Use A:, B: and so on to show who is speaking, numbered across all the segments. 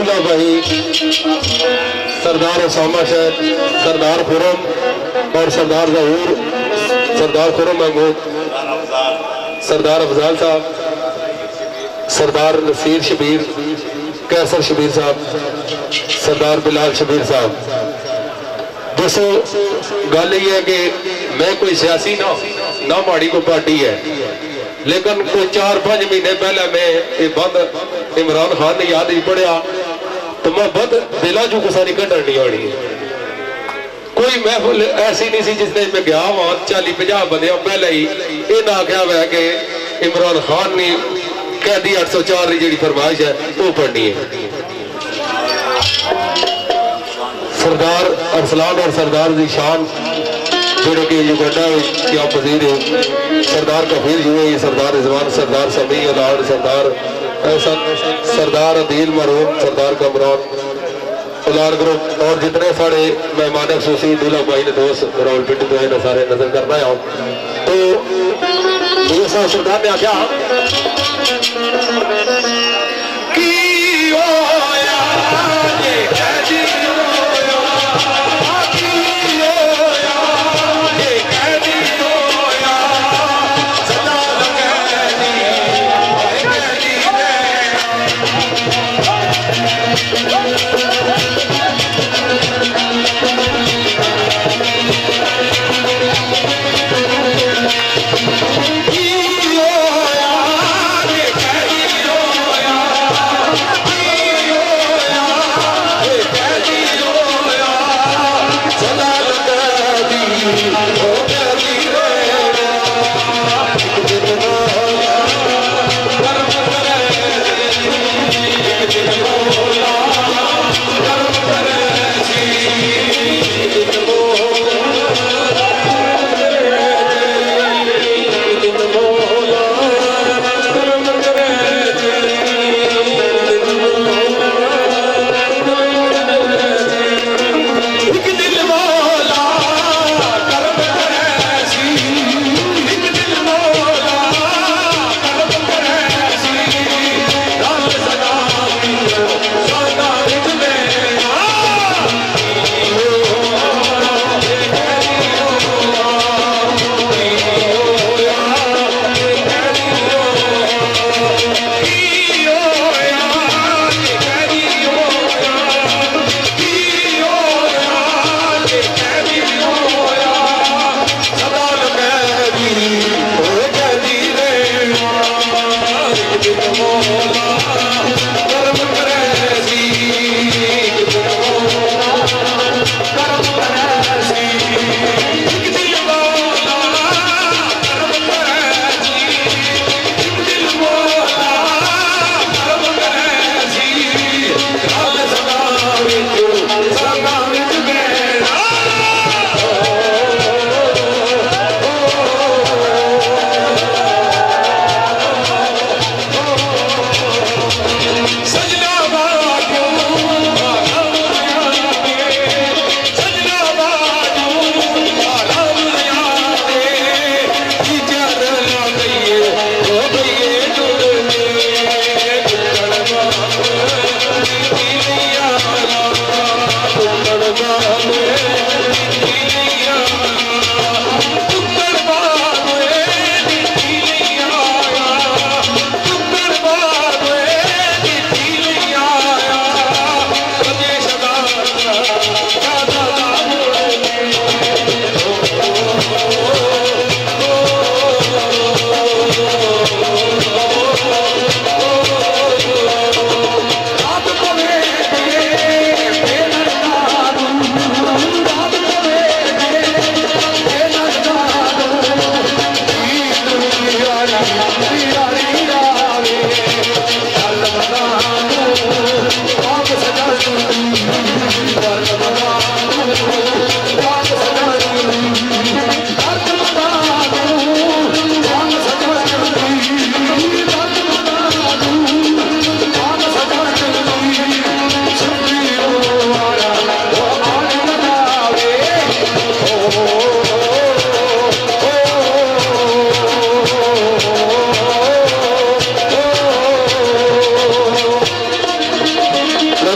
A: दूल्हा भाई सरदार उसामा शेख, सरदार खुरम और सरदार जहूर, सरदार खुरम महमूद, सरदार अफजाल साहब, सरदार नसीर शबीर, कैसर शबीर साहब, सरदार बिलाल शबीर साहब। दोस्तों गल ये है कि मैं कोई सियासी ना माड़ी को पार्टी है, लेकिन कोई 4-5 महीने पहले मैं ये बंद इमरान खान ने याद ही पढ़िया तो मैं बंद दिला चू कुसा नहीं कटन नहीं आनी। कोई महफिल ऐसी नहीं सी जिसने मैं गया वहां 40-50 बंदे पहले ही ये ना आख्या हुआ कि इमरान खान ने कैदी 804 की जी फरमाइश है वो पढ़नी है। सरदार अरसलान और सरदार दी शान जोड़े के युगांडा की आप वजीर है, सरदार कफीर यूए, सरदार रिजवान, सरदार समी अलाड़, सरदार सरदार अदील मरूम, सरदार कमरान उलाड़ ग्रुप और जितने सारे मेहमान खसूसी दूल्हा भाई ने दोस्त रावलपिंडी तो है सारे नजर करना है। तो सरदार ने आख्या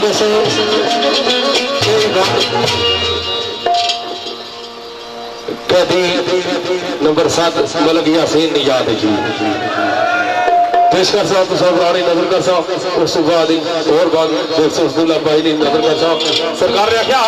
A: दोस्तों कैदी नंबर 7 मलक यासीन निजात जी पेशकर साहब तो पुरानी नजर कर साहब उस बाद और बाद देख अब्दुल्ला भाई की नजर कर साहब सरकार ने आख्या